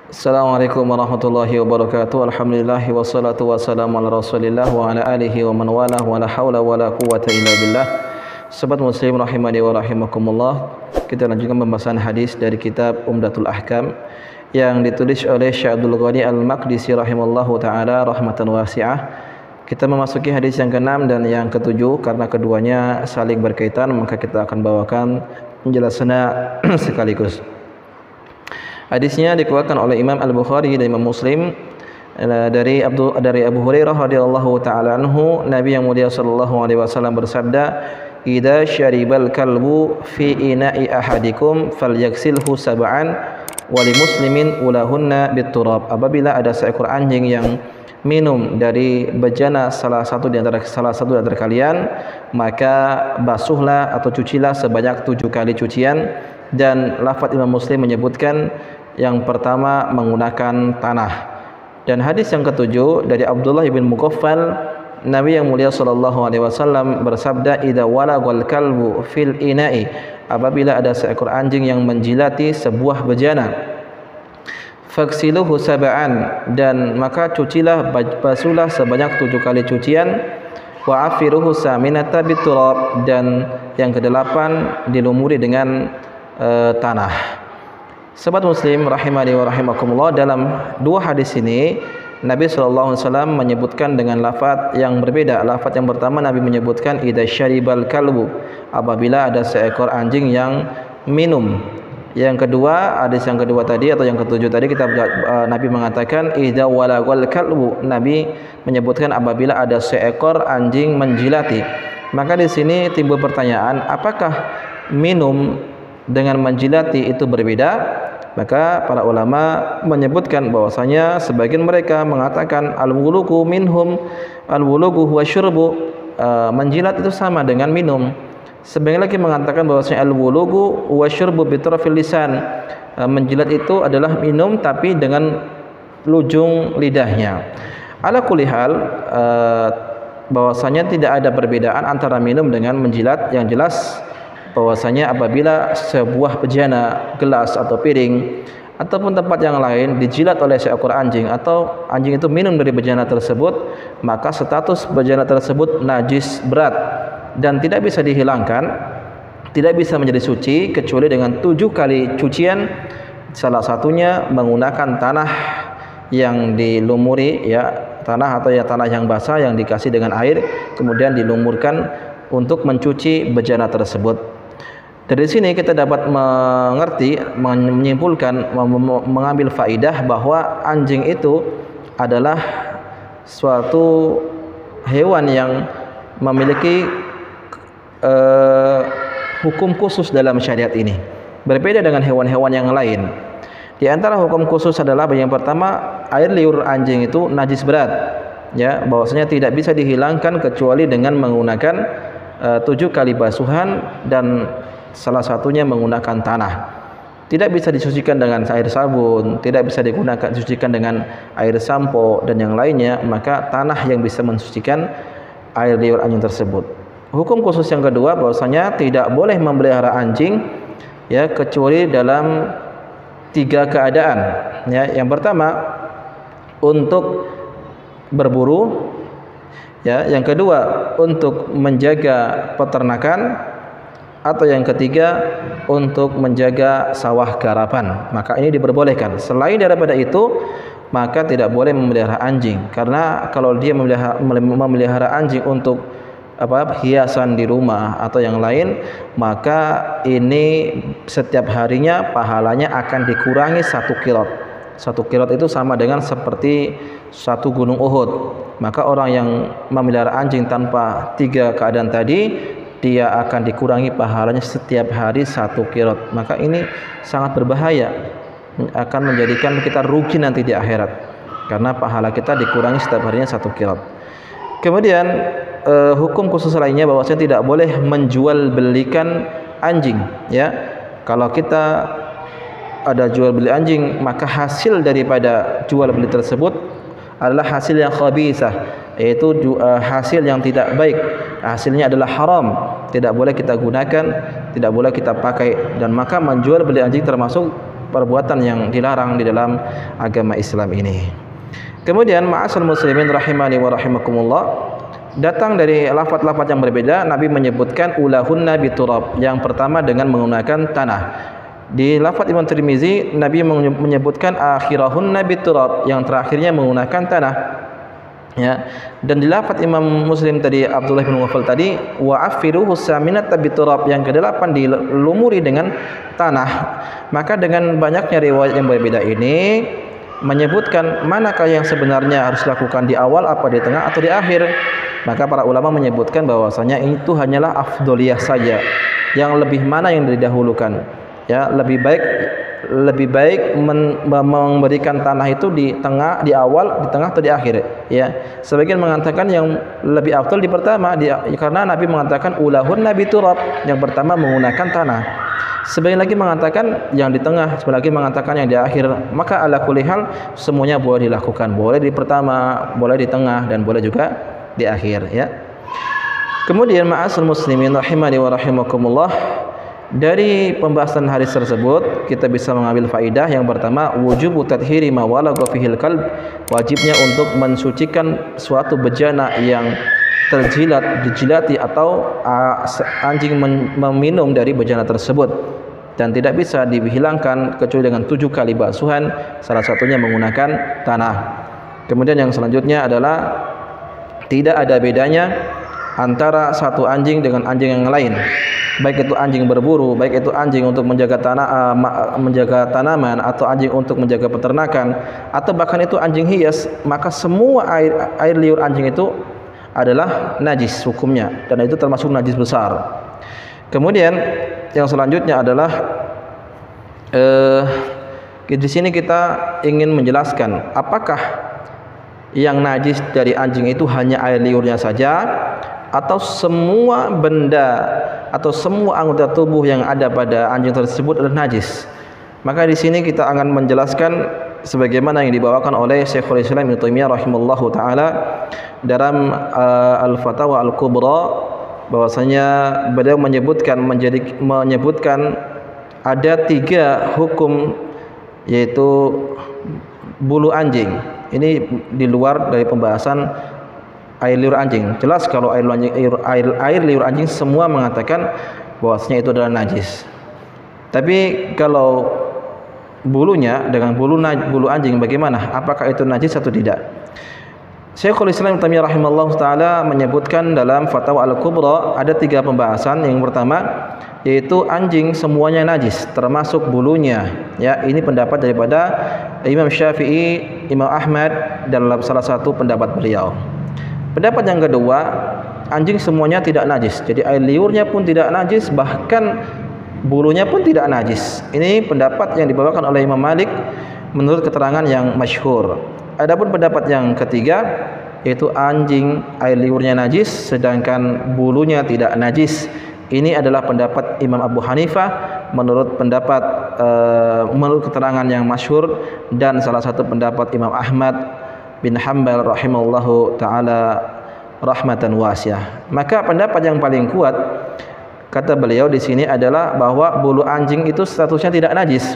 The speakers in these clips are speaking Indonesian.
Assalamualaikum warahmatullahi wabarakatuh. Alhamdulillah wassalatu wassalamu ala Rasulillah wa ala alihi wa man walah wa la haula wa la quwwata illa billah. Sahabat muslim rahimani wa rahimakumullah. Kita lanjutkan pembahasan hadis dari kitab Umdatul Ahkam yang ditulis oleh Syekh Abdul Ghani Al-Maqdisi rahimallahu taala rahmatan wasi'ah. Kita memasuki hadis yang ke-6 dan yang ke-7 karena keduanya saling berkaitan, maka kita akan bawakan penjelasannya sekaligus. Hadisnya dikeluarkan oleh Imam Al-Bukhari dan Imam Muslim dari Abu Hurairah radhiyallahu taala anhu, Nabi yang mulia sallallahu alaihi wasallam bersabda, "Idza syaribal kalbu fi ina'i ahadikum falyaghsilhu sab'an wa li muslimin ulahunna biturab." Apabila ada seekor anjing yang minum dari bejana salah satu di antara kalian, maka basuhlah atau cucilah sebanyak 7 kali cucian. Dan lafaz Imam Muslim menyebutkan yang pertama menggunakan tanah. Dan hadis yang ke-7 dari Abdullah bin Mughaffal, Nabi yang mulia sallallahu alaihi wasallam bersabda, "Idza walagal kalbu fil ina'i." Apabila ada seekor anjing yang menjilati sebuah bejana, faghsiluhu sab'an, dan maka cucilah, basuhlah sebanyak 7 kali cucian. Wa afiruhu saminata biturab, dan yang ke-8 dilumuri dengan tanah. Sahabat muslim rahimani wa rahimakumullah, dalam dua hadis ini Nabi sallallahu alaihi wasallam menyebutkan dengan lafaz yang berbeda. Lafaz yang pertama Nabi menyebutkan idza syaribal kalbu, apabila ada seekor anjing yang minum. Yang kedua, hadis yang kedua tadi atau yang ke-7 tadi Nabi mengatakan idza walagal kalbu, Nabi menyebutkan apabila ada seekor anjing menjilati. Maka di sini timbul pertanyaan, apakah minum dengan menjilati itu berbeda? Maka para ulama menyebutkan bahwasanya sebagian mereka mengatakan al-wulugu minhum, al-wulugu huwa syurbu, menjilat itu sama dengan minum. Sebagian lagi mengatakan bahwasanya al-wulugu huwa syurbu bi tarfil lisan, menjilat itu adalah minum tapi dengan lujung lidahnya. Ala kulli hal, bahwasanya tidak ada perbedaan antara minum dengan menjilat. Yang jelas bahwasanya apabila sebuah bejana, gelas atau piring ataupun tempat yang lain dijilat oleh seekor anjing atau anjing itu minum dari bejana tersebut, maka status bejana tersebut najis berat dan tidak bisa dihilangkan, tidak bisa menjadi suci kecuali dengan 7 kali cucian. Salah satunya menggunakan tanah yang dilumuri, ya, tanah atau ya tanah yang basah yang dikasih dengan air kemudian dilumurkan untuk mencuci bejana tersebut. Dari sini kita dapat mengerti, menyimpulkan, mengambil faidah bahwa anjing itu adalah suatu hewan yang memiliki hukum khusus dalam syariat ini. Berbeda dengan hewan-hewan yang lain. Di antara hukum khusus adalah yang pertama, air liur anjing itu najis berat, ya, bahwasanya tidak bisa dihilangkan kecuali dengan menggunakan 7 kali basuhan dan salah satunya menggunakan tanah. Tidak bisa disucikan dengan air sabun, tidak bisa disucikan dengan air sampo dan yang lainnya, maka tanah yang bisa mensucikan air liur anjing tersebut. Hukum khusus yang kedua bahwasanya tidak boleh memelihara anjing, ya, kecuali dalam 3 keadaan, ya. Yang pertama untuk berburu, ya, yang kedua untuk menjaga peternakan, atau yang ketiga untuk menjaga sawah garapan. Maka ini diperbolehkan. Selain daripada itu, maka tidak boleh memelihara anjing, karena kalau dia memelihara anjing untuk hiasan di rumah atau yang lain, maka ini setiap harinya pahalanya akan dikurangi 1 kilot. 1 kilot itu sama dengan seperti 1 gunung Uhud. Maka orang yang memelihara anjing tanpa 3 keadaan tadi, dia akan dikurangi pahalanya setiap hari 1 kilot. Maka ini sangat berbahaya, akan menjadikan kita rugi nanti di akhirat, karena pahala kita dikurangi setiap harinya 1 kilot. Kemudian hukum khusus lainnya bahwasanya tidak boleh menjual belikan anjing, ya. Kalau kita ada jual beli anjing, maka hasil daripada jual beli tersebut adalah hasil yang khabithah, yaitu hasil yang tidak baik, hasilnya adalah haram, tidak boleh kita gunakan, tidak boleh kita pakai. Dan maka menjual beli anjing termasuk perbuatan yang dilarang di dalam agama Islam ini. Kemudian ma'asal muslimin rahimani wa rahimakumullah, datang dari lafaz-lafaz yang berbeda. Nabi menyebutkan ulahunna biturab, yang pertama dengan menggunakan tanah. Di lafaz Imam Tirmizi, Nabi menyebutkan akhirahunna biturab, yang terakhirnya menggunakan tanah. Ya, dan di lafaz Imam Muslim tadi, Abdullah bin Wafal tadi, wa afiruhu saminat biturab, yang ke-8 dilumuri dengan tanah. Maka dengan banyaknya riwayat yang berbeda ini menyebutkan manakah yang sebenarnya harus dilakukan di awal, apa di tengah atau di akhir. Maka para ulama menyebutkan bahwasanya itu hanyalah afdoliyah saja, yang lebih mana yang didahulukan. Ya, lebih baik memberikan tanah itu di tengah, di awal, di tengah atau di akhir. Ya, sebagian mengatakan yang lebih afdal di pertama, karena Nabi mengatakan ulahun nabi turab, yang pertama menggunakan tanah. Sebagian lagi mengatakan yang di tengah, sebagian lagi mengatakan yang di akhir. Maka ala kulli hal semuanya boleh dilakukan, boleh di pertama, boleh di tengah, dan boleh juga di akhir. Ya. Kemudian ma'asal muslimin rahimani wa rahimakumullah, dari pembahasan hadis tersebut kita bisa mengambil faidah. Yang pertama, wujubu tathhiri ma walagha fihil qalb, wajibnya untuk mensucikan suatu bejana yang dijilati atau anjing meminum dari bejana tersebut, dan tidak bisa dihilangkan kecuali dengan 7 kali basuhan, salah satunya menggunakan tanah. Kemudian yang selanjutnya adalah tidak ada bedanya antara satu anjing dengan anjing yang lain, baik itu anjing berburu, baik itu anjing untuk menjaga menjaga tanaman, atau anjing untuk menjaga peternakan, atau bahkan itu anjing hias. Maka semua air liur anjing itu adalah najis hukumnya, dan itu termasuk najis besar. Kemudian yang selanjutnya adalah di sini kita ingin menjelaskan apakah yang najis dari anjing itu hanya air liurnya saja, atau semua benda atau semua anggota tubuh yang ada pada anjing tersebut adalah najis. Maka di sini kita akan menjelaskan sebagaimana yang dibawakan oleh Syekhul Islam Ibnu Taimiyah rahimallahu taala dalam Al-Fatawa Al-Kubra, bahwasanya beliau menyebutkan ada 3 hukum, yaitu bulu anjing. Ini di luar dari pembahasan air liur anjing. Jelas kalau air liur anjing semua mengatakan bahwasanya itu adalah najis. Tapi kalau bulunya dengan bulu anjing bagaimana? Apakah itu najis atau tidak? Syekhul Islam Ibnu Taimiyah rahimallahu taala menyebutkan dalam Fatwa Al-Kubra ada 3 pembahasan. Yang pertama yaitu anjing semuanya najis termasuk bulunya. Ya, ini pendapat daripada Imam Syafi'i, Imam Ahmad dalam salah satu pendapat beliau. Pendapat yang kedua, anjing semuanya tidak najis. Jadi air liurnya pun tidak najis, bahkan bulunya pun tidak najis. Ini pendapat yang dibawakan oleh Imam Malik menurut keterangan yang masyhur. Adapun pendapat yang ketiga yaitu anjing air liurnya najis sedangkan bulunya tidak najis. Ini adalah pendapat Imam Abu Hanifah menurut keterangan yang masyhur, dan salah satu pendapat Imam Ahmad bin Hanbal rahimahullahu taala rahmatan wasi'ah. Maka pendapat yang paling kuat kata beliau di sini adalah bahwa bulu anjing itu statusnya tidak najis,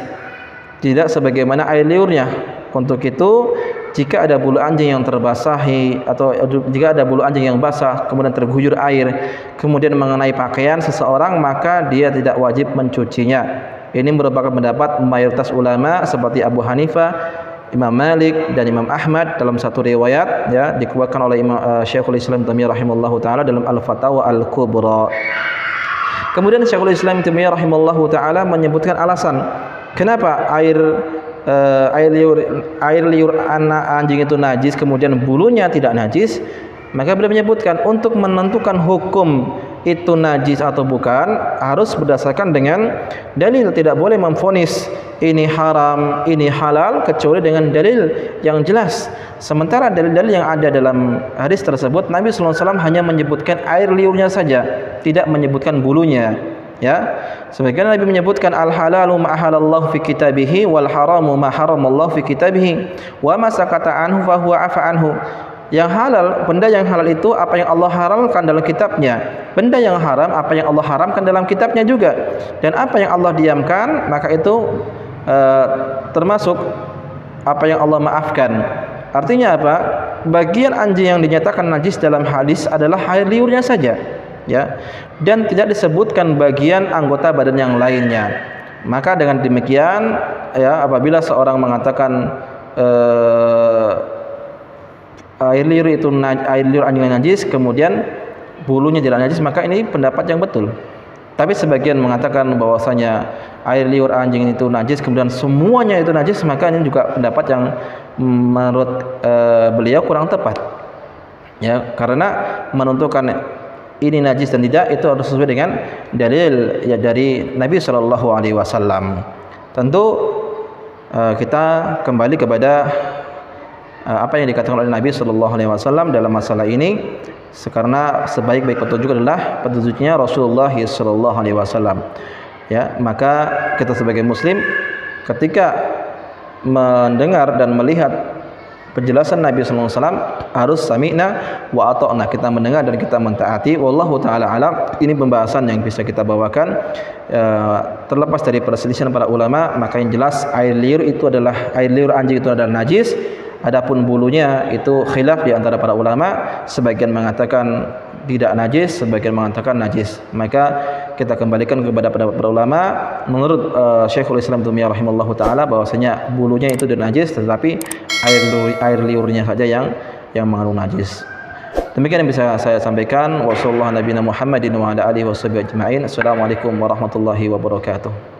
tidak sebagaimana air liurnya. Untuk itu jika ada bulu anjing yang terbasahi, atau jika ada bulu anjing yang basah kemudian terguyur air kemudian mengenai pakaian seseorang, maka dia tidak wajib mencucinya. Ini merupakan pendapat mayoritas ulama seperti Abu Hanifah, Imam Malik, dan Imam Ahmad dalam satu riwayat, ya, dikuatkan oleh Syekhul Islam Taimiyah rahimahullahu taala dalam Al-Fatawa Al-Kubra. Kemudian Syekhul Islam Taimiyah rahimahullahu taala menyebutkan alasan kenapa air liur anak anjing itu najis kemudian bulunya tidak najis. Maka beliau menyebutkan untuk menentukan hukum itu najis atau bukan harus berdasarkan dengan dalil. Tidak boleh memvonis ini haram, ini halal kecuali dengan dalil yang jelas. Sementara dalil-dalil yang ada dalam hadis tersebut, Nabi sallallahu alaihi wasallam hanya menyebutkan air liurnya saja, tidak menyebutkan bulunya. Ya, sebagian Nabi menyebutkan al-halalu ma halallahu fi kitabihi wal haramu ma haramallahu fi kitabihi wa ma sakata anhu fa huwa afa anhu. Yang halal, benda yang halal itu apa yang Allah haramkan dalam kitabnya. Benda yang haram apa yang Allah haramkan dalam kitabnya juga. Dan apa yang Allah diamkan, maka itu termasuk apa yang Allah maafkan. Artinya apa? Bagian anjing yang dinyatakan najis dalam hadis adalah air liurnya saja, ya, dan tidak disebutkan bagian anggota badan yang lainnya. Maka dengan demikian, ya, apabila seorang mengatakan air liur anjing najis, kemudian bulunya tidak najis, maka ini pendapat yang betul. Tapi sebagian mengatakan bahwasanya air liur anjing itu najis, kemudian semuanya itu najis, maka ini juga pendapat yang menurut beliau kurang tepat, ya, karena menentukan ini najis dan tidak itu harus sesuai dengan dalil ya dari Nabi Shallallahu Alaihi Wasallam. Tentu kita kembali kepada apa yang dikatakan oleh Nabi Shallallahu Alaihi Wasallam dalam masalah ini, karena sebaik-baik petunjuk adalah petunjuknya Rasulullah Shallallahu Alaihi Wasallam. Ya, maka kita sebagai Muslim ketika mendengar dan melihat penjelasan Nabi Sallallahu Alaihi Wasallam harus sami'na wa ata'na, kita mendengar dan kita mentaati. Wallahu taala alam. Ini pembahasan yang bisa kita bawakan terlepas dari perselisihan para ulama. Maka yang jelas air liur anjing itu adalah najis. Adapun bulunya itu khilaf di antara para ulama, sebagian mengatakan tidak najis, sebagian mengatakan najis. Maka kita kembalikan kepada pendapat para ulama. Menurut Syekhul Islam Taimiyah rahimallahu taala bahwasanya bulunya itu tidak najis, tetapi air liurnya saja yang mengandung najis. Demikian yang bisa saya sampaikan. Wassallallahu nabiyana Muhammadin wa ala alihi washabihi ajma'in. Assalamualaikum warahmatullahi wabarakatuh.